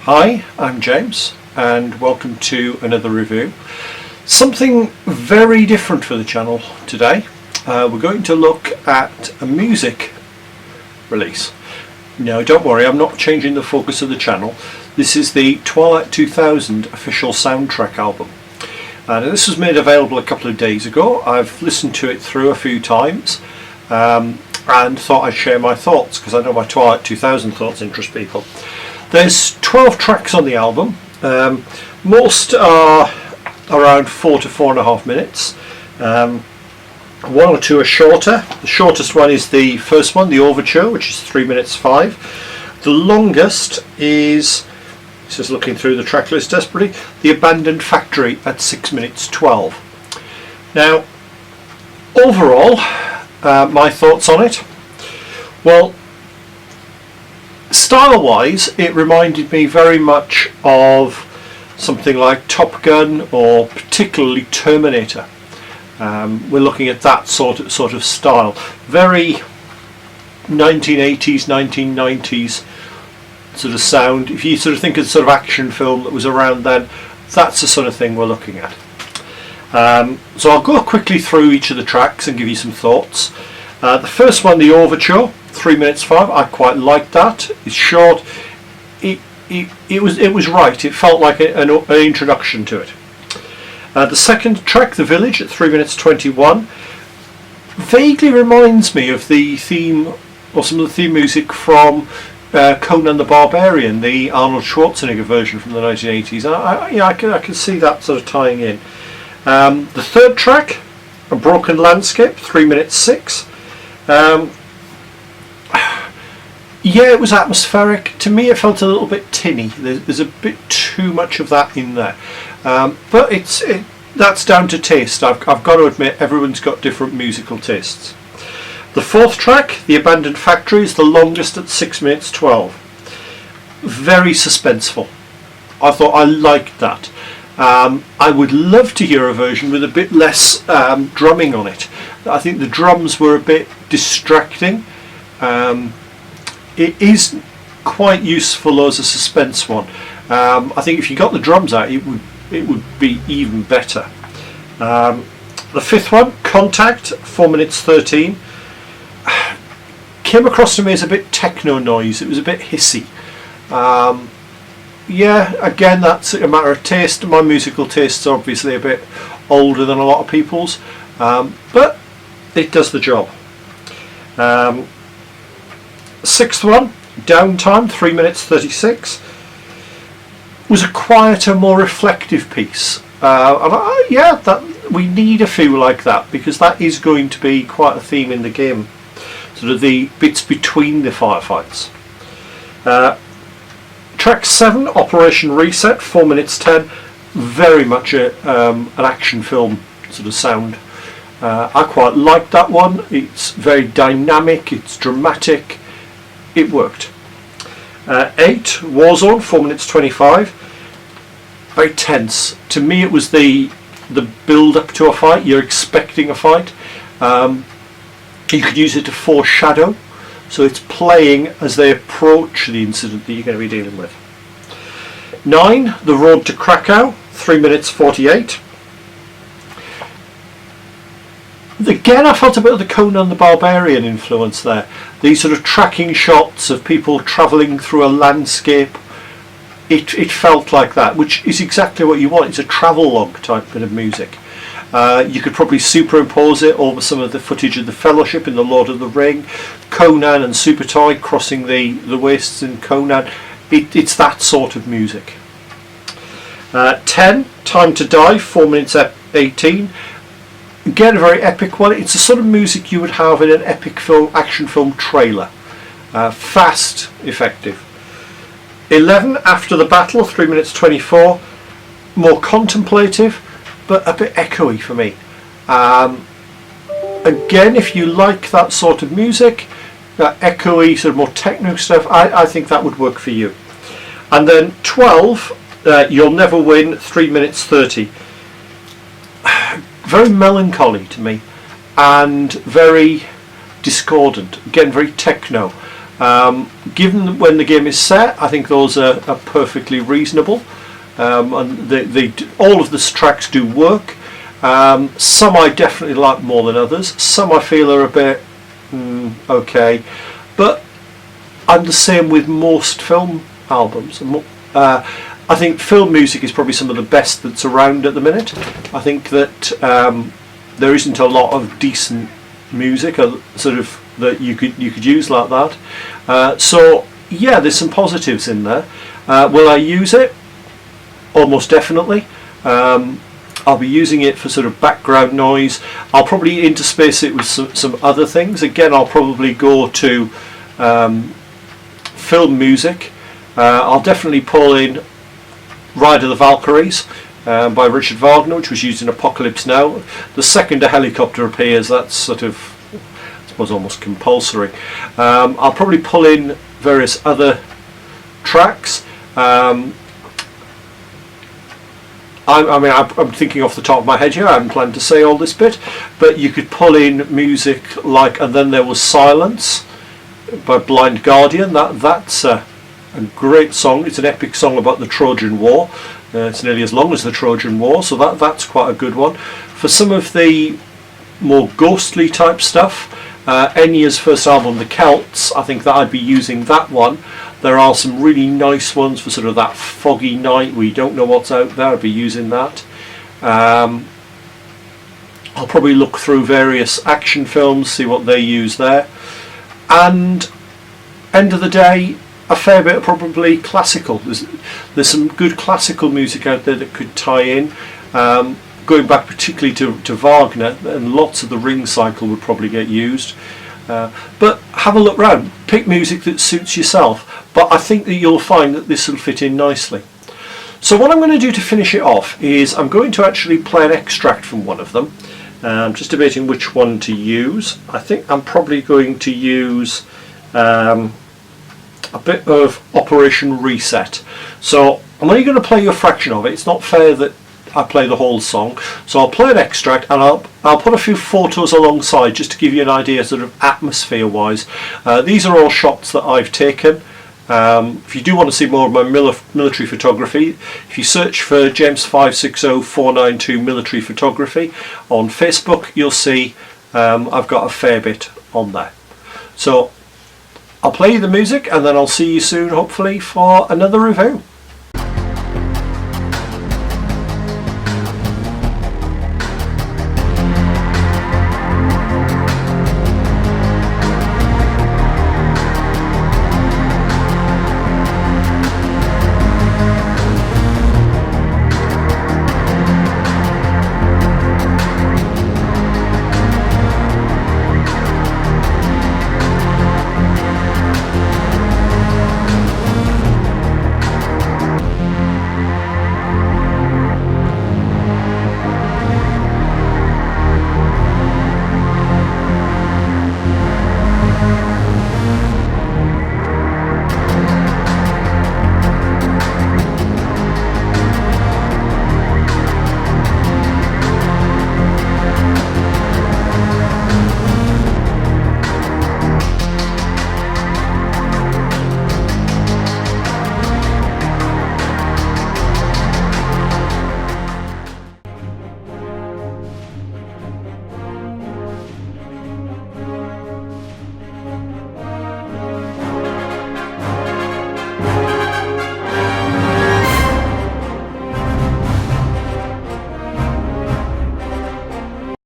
Hi, I'm James and welcome to another review. Something very different for the channel today. We're going to look at a music release. No, don't worry, I'm not changing the focus of the channel. This is the Twilight 2000 official soundtrack album. And this was made available a couple of days ago. I've listened to it through a few times and thought I'd share my thoughts because I know my Twilight 2000 thoughts interest people. There's 12 tracks on the album. Most are around 4 to 4.5 minutes. One or two are shorter. The shortest one is the first one, the Overture, which is 3 minutes 5. The longest is, just looking through the track list desperately, The Abandoned Factory at 6 minutes 12. Now, overall, my thoughts on it. Well, style-wise, it reminded me very much of something like Top Gun or particularly Terminator. We're looking at that sort of style. Very 1980s, 1990s sort of sound. If you sort of think of the sort of action film that was around then, that's the sort of thing we're looking at. So I'll go quickly through each of the tracks and give you some thoughts. The first one, the Overture, 3 minutes 5. I quite liked that. It's short. It was right. It felt like an introduction to it. The second track, The Village, at 3 minutes 21, vaguely reminds me of the theme or some of the theme music from Conan the Barbarian, the Arnold Schwarzenegger version from the 1980s. I can see that sort of tying in. The third track, A Broken Landscape, 3 minutes 6. Yeah, it was atmospheric. To me it felt a little bit tinny. There's a bit too much of that in there. But that's down to taste. I've got to admit, everyone's got different musical tastes. The fourth track, The Abandoned Factory, is the longest at 6 minutes 12. Very suspenseful. I thought I liked that. I would love to hear a version with a bit less drumming on it. I think the drums were a bit distracting. It is quite useful as a suspense one. I think if you got the drums out, it would be even better. The fifth one, Contact, 4 minutes 13, came across to me as a bit techno noise. It was a bit hissy. Yeah, again, that's a matter of taste. My musical tastes are obviously a bit older than a lot of people's, but it does the job. Sixth one, Downtime, 3 minutes 36, was a quieter, more reflective piece. Yeah, that we need a few like that because that is going to be quite a theme in the game. Sort of the bits between the firefights. Track 7, Operation Reset, 4 minutes 10, very much an action film sort of sound. I quite liked that one. It's very dynamic, it's dramatic, it worked. 8, Warzone, 4 minutes 25, very tense. To me it was the build up to a fight. You're expecting a fight. You could use it to foreshadow. So it's playing as they approach the incident that you're going to be dealing with. 9, The Road to Krakow, 3 minutes 48. Again, I felt a bit of the Conan the Barbarian influence there. These sort of tracking shots of people travelling through a landscape. It felt like that, which is exactly what you want. It's a travelogue type bit of music. You could probably superimpose it over some of the footage of the Fellowship in The Lord of the Ring, Conan and Super Toy crossing the wastes in Conan. It's that sort of music. 10, Time to Die, 4 minutes 18. Again, a very epic one. It's the sort of music you would have in an epic film, action film trailer. Fast, effective. 11, After the Battle, 3 minutes 24. More contemplative, but a bit echoey for me. Again, if you like that sort of music, that echoey, sort of more techno stuff, I think that would work for you. And then 12, You'll Never Win, 3 minutes 30. Very melancholy to me and very discordant. Again, very techno. Given when the game is set, I think those are perfectly reasonable, and all of the tracks do work. Some I definitely like more than others. Some I feel are a bit okay, but I'm the same with most film albums. I think film music is probably some of the best that's around at the minute. I think that there isn't a lot of decent music, sort of, that you could use like that. So yeah, there's some positives in there. Will I use it? Almost definitely. I'll be using it for sort of background noise. I'll probably interspace it with some other things. Again, I'll probably go to film music. I'll definitely pull in Ride of the Valkyries by Richard Wagner, which was used in Apocalypse Now. The second a helicopter appears, that's sort of, I suppose, almost compulsory. I'll probably pull in various other tracks. I'm thinking off the top of my head here. I hadn't planned to say all this bit, but you could pull in music like "And Then There Was Silence" by Blind Guardian. That's a great song. It's an epic song about the Trojan War. It's nearly as long as the Trojan War, so that's quite a good one. For some of the more ghostly type stuff, Enya's first album, The Celts, I think that I'd be using that one. There are some really nice ones for sort of that foggy night where you don't know what's out there. I'd be using that. I'll probably look through various action films, see what they use there. And end of the day, a fair bit of probably classical. There's some good classical music out there that could tie in. Going back particularly to Wagner, and lots of the Ring cycle would probably get used. But have a look round, pick music that suits yourself, but I think that you'll find that this will fit in nicely. So what I'm going to do to finish it off is I'm going to actually play an extract from one of them. I'm just debating which one to use. I think I'm probably going to use a bit of Operation Reset. So I'm only going to play you a fraction of it. It's not fair that I play the whole song, so I'll play an extract, and I'll put a few photos alongside just to give you an idea, sort of atmosphere wise. These are all shots that I've taken. If you do want to see more of my military photography, if you search for James560492 military photography on Facebook, you'll see I've got a fair bit on there. So I'll play you the music, and then I'll see you soon, hopefully, for another review.